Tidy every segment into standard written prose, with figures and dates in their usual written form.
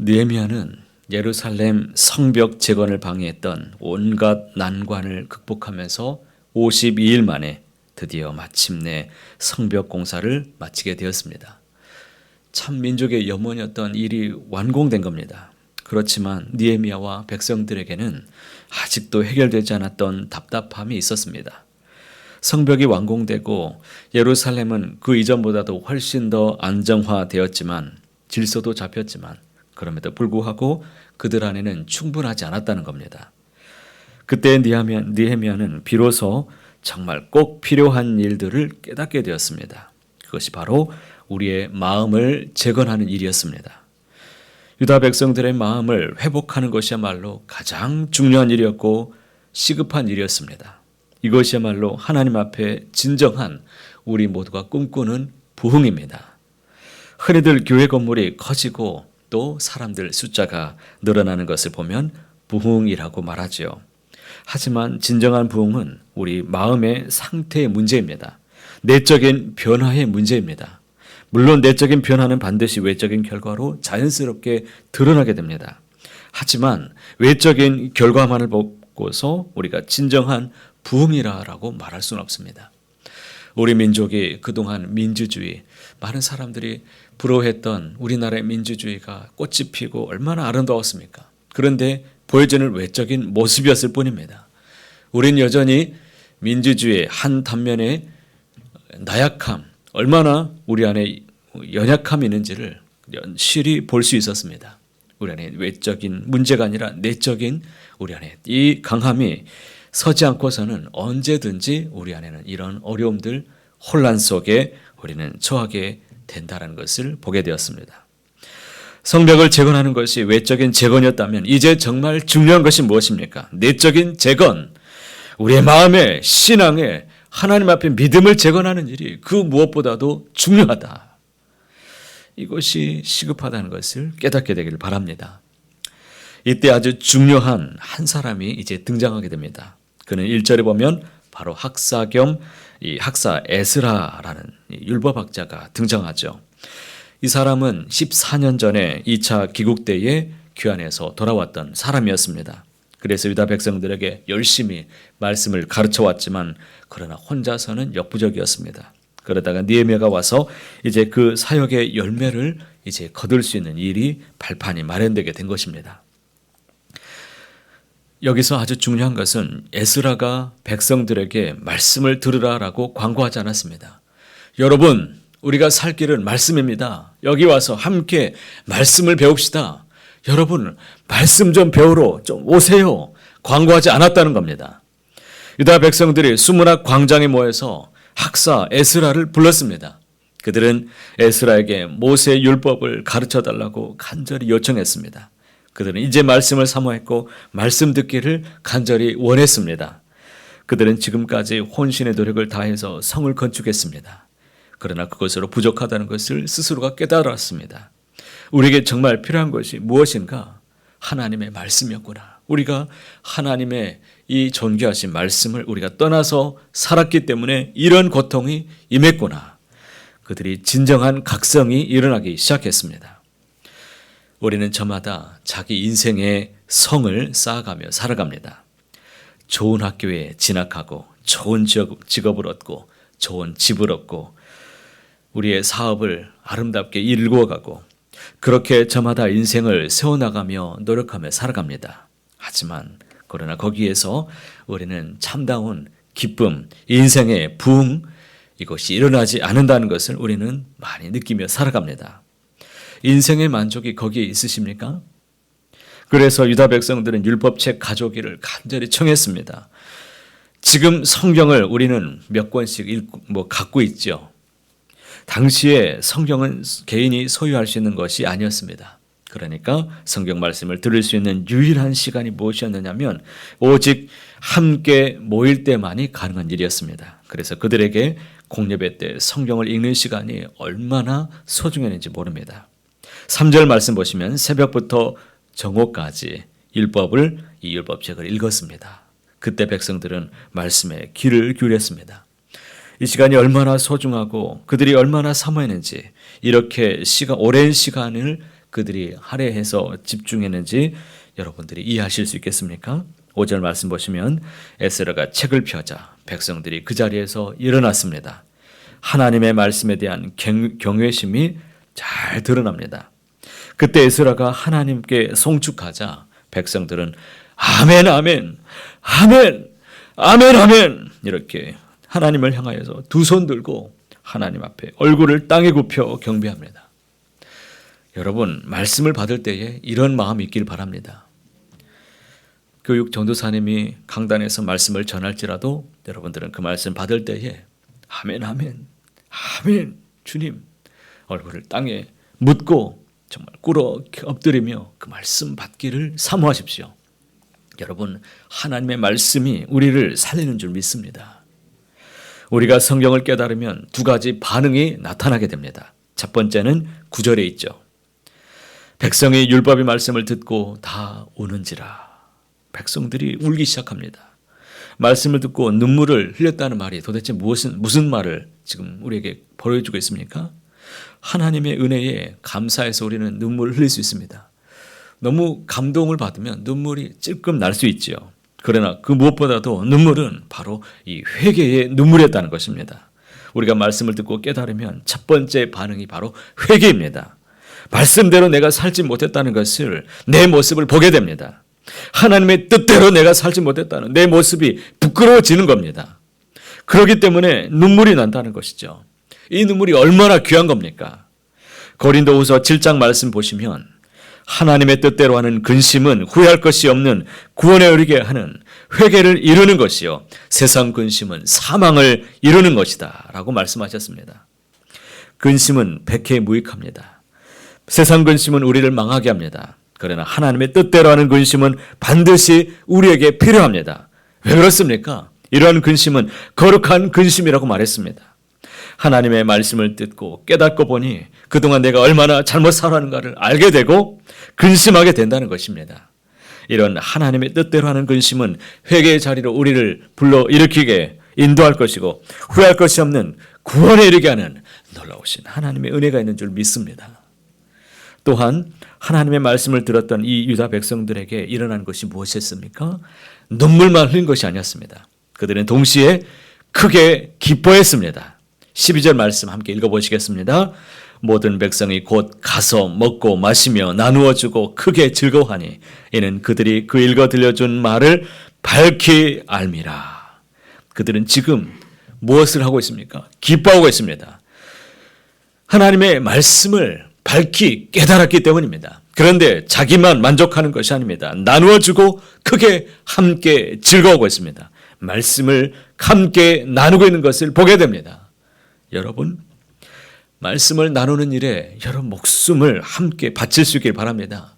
느헤미야는 예루살렘 성벽 재건을 방해했던 온갖 난관을 극복하면서 52일 만에 드디어 마침내 성벽 공사를 마치게 되었습니다. 참 민족의 염원이었던 일이 완공된 겁니다. 그렇지만 느헤미야와 백성들에게는 아직도 해결되지 않았던 답답함이 있었습니다. 성벽이 완공되고 예루살렘은 그 이전보다도 훨씬 더 안정화되었지만 질서도 잡혔지만 그럼에도 불구하고 그들 안에는 충분하지 않았다는 겁니다. 그때 느헤미야는 비로소 정말 꼭 필요한 일들을 깨닫게 되었습니다. 그것이 바로 우리의 마음을 재건하는 일이었습니다. 유다 백성들의 마음을 회복하는 것이야말로 가장 중요한 일이었고 시급한 일이었습니다. 이것이야말로 하나님 앞에 진정한 우리 모두가 꿈꾸는 부흥입니다. 흔히들 교회 건물이 커지고 또 사람들 숫자가 늘어나는 것을 보면 부흥이라고 말하지요. 하지만 진정한 부흥은 우리 마음의 상태의 문제입니다. 내적인 변화의 문제입니다. 물론 내적인 변화는 반드시 외적인 결과로 자연스럽게 드러나게 됩니다. 하지만 외적인 결과만을 보고서 우리가 진정한 부흥이라고 말할 수는 없습니다. 우리 민족이 그동안 민주주의, 많은 사람들이 부러워했던 우리나라의 민주주의가 꽃이 피고 얼마나 아름다웠습니까? 그런데 보여지는 외적인 모습이었을 뿐입니다. 우린 여전히 민주주의의 한 단면의 나약함, 얼마나 우리 안에 연약함이 있는지를 연실히 볼 수 있었습니다. 우리 안에 외적인 문제가 아니라 내적인 우리 안에 이 강함이 서지 않고서는 언제든지 우리 안에는 이런 어려움들, 혼란 속에 우리는 처하게 된다는 것을 보게 되었습니다. 성벽을 재건하는 것이 외적인 재건이었다면 이제 정말 중요한 것이 무엇입니까? 내적인 재건, 우리의 마음의 신앙의 하나님 앞에 믿음을 재건하는 일이 그 무엇보다도 중요하다. 이것이 시급하다는 것을 깨닫게 되기를 바랍니다. 이때 아주 중요한 한 사람이 이제 등장하게 됩니다. 그는 1절에 보면 바로 학사 겸 이 학사 에스라라는 율법학자가 등장하죠. 이 사람은 14년 전에 2차 기국 때에 귀환해서 돌아왔던 사람이었습니다. 그래서 유다 백성들에게 열심히 말씀을 가르쳐 왔지만 그러나 혼자서는 역부족이었습니다. 그러다가 느헤미야가 와서 이제 그 사역의 열매를 이제 거둘 수 있는 일이 발판이 마련되게 된 것입니다. 여기서 아주 중요한 것은 에스라가 백성들에게 말씀을 들으라라고 광고하지 않았습니다. 여러분, 우리가 살 길은 말씀입니다. 여기 와서 함께 말씀을 배웁시다. 여러분, 말씀 좀 배우러 좀 오세요. 광고하지 않았다는 겁니다. 유다 백성들이 수문학 광장에 모여서 학사 에스라를 불렀습니다. 그들은 에스라에게 모세 율법을 가르쳐달라고 간절히 요청했습니다. 그들은 이제 말씀을 사모했고 말씀 듣기를 간절히 원했습니다. 그들은 지금까지 혼신의 노력을 다해서 성을 건축했습니다. 그러나 그것으로 부족하다는 것을 스스로가 깨달았습니다. 우리에게 정말 필요한 것이 무엇인가? 하나님의 말씀이었구나. 우리가 하나님의 이 존귀하신 말씀을 우리가 떠나서 살았기 때문에 이런 고통이 임했구나. 그들이 진정한 각성이 일어나기 시작했습니다. 우리는 저마다 자기 인생의 성을 쌓아가며 살아갑니다. 좋은 학교에 진학하고 좋은 직업을 얻고 좋은 집을 얻고 우리의 사업을 아름답게 일구어가고 그렇게 저마다 인생을 세워나가며 노력하며 살아갑니다. 하지만 그러나 거기에서 우리는 참다운 기쁨, 인생의 부흥 이것이 일어나지 않는다는 것을 우리는 많이 느끼며 살아갑니다. 인생의 만족이 거기에 있으십니까? 그래서 유다 백성들은 율법책 가져오기를 간절히 청했습니다. 지금 성경을 우리는 몇 권씩 갖고 있죠. 당시에 성경은 개인이 소유할 수 있는 것이 아니었습니다. 그러니까 성경 말씀을 들을 수 있는 유일한 시간이 무엇이었느냐면 오직 함께 모일 때만이 가능한 일이었습니다. 그래서 그들에게 공예배 때 성경을 읽는 시간이 얼마나 소중했는지 모릅니다. 3절 말씀 보시면 새벽부터 정오까지 이 율법책을 읽었습니다. 그때 백성들은 말씀에 귀를 기울였습니다. 이 시간이 얼마나 소중하고 그들이 얼마나 사모했는지 이렇게 오랜 시간을 그들이 할애해서 집중했는지 여러분들이 이해하실 수 있겠습니까? 5절 말씀 보시면 에스라가 책을 펴자 백성들이 그 자리에서 일어났습니다. 하나님의 말씀에 대한 경외심이 잘 드러납니다. 그때 에스라가 하나님께 송축하자 백성들은 아멘 아멘 아멘 아멘 아멘 이렇게 하나님을 향하여서 두 손 들고 하나님 앞에 얼굴을 땅에 굽혀 경배합니다. 여러분 말씀을 받을 때에 이런 마음이 있길 바랍니다. 교육 전도사님이 강단에서 말씀을 전할지라도 여러분들은 그 말씀 받을 때에 아멘 아멘 아멘 주님 얼굴을 땅에 묻고 정말 꿇어 엎드리며 그 말씀 받기를 사모하십시오. 여러분 하나님의 말씀이 우리를 살리는 줄 믿습니다. 우리가 성경을 깨달으면 두 가지 반응이 나타나게 됩니다. 첫 번째는 9절에 있죠. 백성이 율법의 말씀을 듣고 다 우는지라. 백성들이 울기 시작합니다. 말씀을 듣고 눈물을 흘렸다는 말이 도대체 무슨 말을 지금 우리에게 보여주고 있습니까? 하나님의 은혜에 감사해서 우리는 눈물을 흘릴 수 있습니다. 너무 감동을 받으면 눈물이 찔끔 날 수 있지요. 그러나 그 무엇보다도 눈물은 바로 이 회개의 눈물이었다는 것입니다. 우리가 말씀을 듣고 깨달으면 첫 번째 반응이 바로 회개입니다. 말씀대로 내가 살지 못했다는 것을 내 모습을 보게 됩니다. 하나님의 뜻대로 내가 살지 못했다는 내 모습이 부끄러워지는 겁니다. 그렇기 때문에 눈물이 난다는 것이죠. 이 눈물이 얼마나 귀한 겁니까? 고린도후서 7장 말씀 보시면 하나님의 뜻대로 하는 근심은 후회할 것이 없는 구원에 이르게 하는 회개를 이루는 것이요 세상 근심은 사망을 이루는 것이다 라고 말씀하셨습니다. 근심은 백해무익합니다. 세상 근심은 우리를 망하게 합니다. 그러나 하나님의 뜻대로 하는 근심은 반드시 우리에게 필요합니다. 왜 그렇습니까? 이러한 근심은 거룩한 근심이라고 말했습니다. 하나님의 말씀을 듣고 깨닫고 보니 그동안 내가 얼마나 잘못 살아왔는가를 알게 되고 근심하게 된다는 것입니다. 이런 하나님의 뜻대로 하는 근심은 회개의 자리로 우리를 불러일으키게 인도할 것이고 후회할 것이 없는 구원에 이르게 하는 놀라우신 하나님의 은혜가 있는 줄 믿습니다. 또한 하나님의 말씀을 들었던 이 유다 백성들에게 일어난 것이 무엇이었습니까? 눈물만 흘린 것이 아니었습니다. 그들은 동시에 크게 기뻐했습니다. 12절 말씀 함께 읽어보시겠습니다. 모든 백성이 곧 가서 먹고 마시며 나누어 주고 크게 즐거워하니 이는 그들이 그 읽어 들려준 말을 밝히 알미라. 그들은 지금 무엇을 하고 있습니까? 기뻐하고 있습니다. 하나님의 말씀을 밝히 깨달았기 때문입니다. 그런데 자기만 만족하는 것이 아닙니다. 나누어 주고 크게 함께 즐거워하고 있습니다. 말씀을 함께 나누고 있는 것을 보게 됩니다. 여러분, 말씀을 나누는 일에 여러분 목숨을 함께 바칠 수 있길 바랍니다.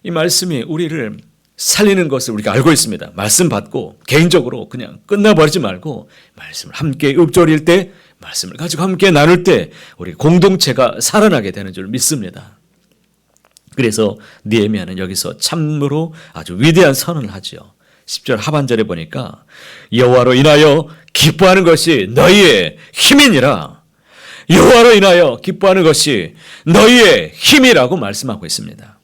이 말씀이 우리를 살리는 것을 우리가 알고 있습니다. 말씀 받고 개인적으로 그냥 끝나버리지 말고 말씀을 함께 읊조릴 때 말씀을 가지고 함께 나눌 때 우리 공동체가 살아나게 되는 줄 믿습니다. 그래서 느헤미야는 여기서 참으로 아주 위대한 선언을 하죠. 10절 하반절에 보니까 여호와로 인하여 기뻐하는 것이 너희의 힘이니라. 여호와로 인하여 기뻐하는 것이 너희의 힘이라고 말씀하고 있습니다.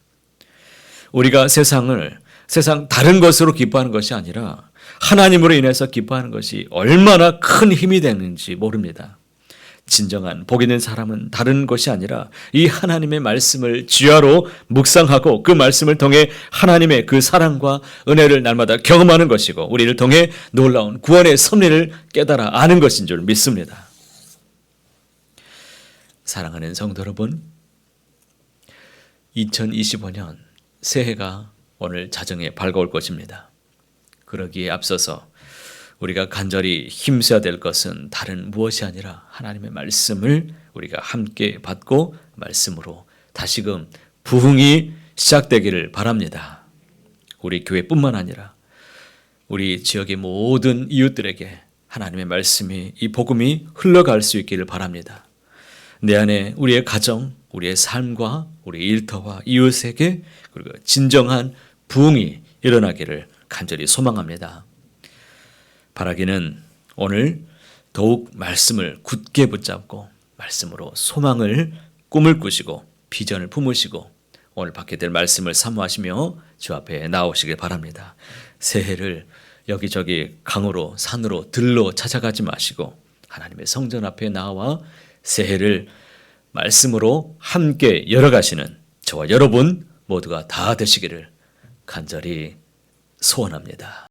우리가 세상 다른 것으로 기뻐하는 것이 아니라 하나님으로 인해서 기뻐하는 것이 얼마나 큰 힘이 되는지 모릅니다. 진정한 복 있는 사람은 다른 것이 아니라 이 하나님의 말씀을 지하로 묵상하고 그 말씀을 통해 하나님의 그 사랑과 은혜를 날마다 경험하는 것이고 우리를 통해 놀라운 구원의 섭리를 깨달아 아는 것인 줄 믿습니다. 사랑하는 성도 여러분, 2025년 새해가 오늘 자정에 밝아올 것입니다. 그러기에 앞서서 우리가 간절히 힘써야 될 것은 다른 무엇이 아니라 하나님의 말씀을 우리가 함께 받고 말씀으로 다시금 부흥이 시작되기를 바랍니다. 우리 교회뿐만 아니라 우리 지역의 모든 이웃들에게 하나님의 말씀이 이 복음이 흘러갈 수 있기를 바랍니다. 내 안에 우리의 가정, 우리의 삶과 우리 일터와 이웃에게 그리고 진정한 부흥이 일어나기를 간절히 소망합니다. 바라기는 오늘 더욱 말씀을 굳게 붙잡고 말씀으로 소망을 꿈을 꾸시고 비전을 품으시고 오늘 받게 될 말씀을 사모하시며 주 앞에 나오시길 바랍니다. 새해를 여기저기 강으로 산으로 들로 찾아가지 마시고 하나님의 성전 앞에 나와 새해를 말씀으로 함께 열어가시는 저와 여러분 모두가 다 되시기를 간절히 소원합니다.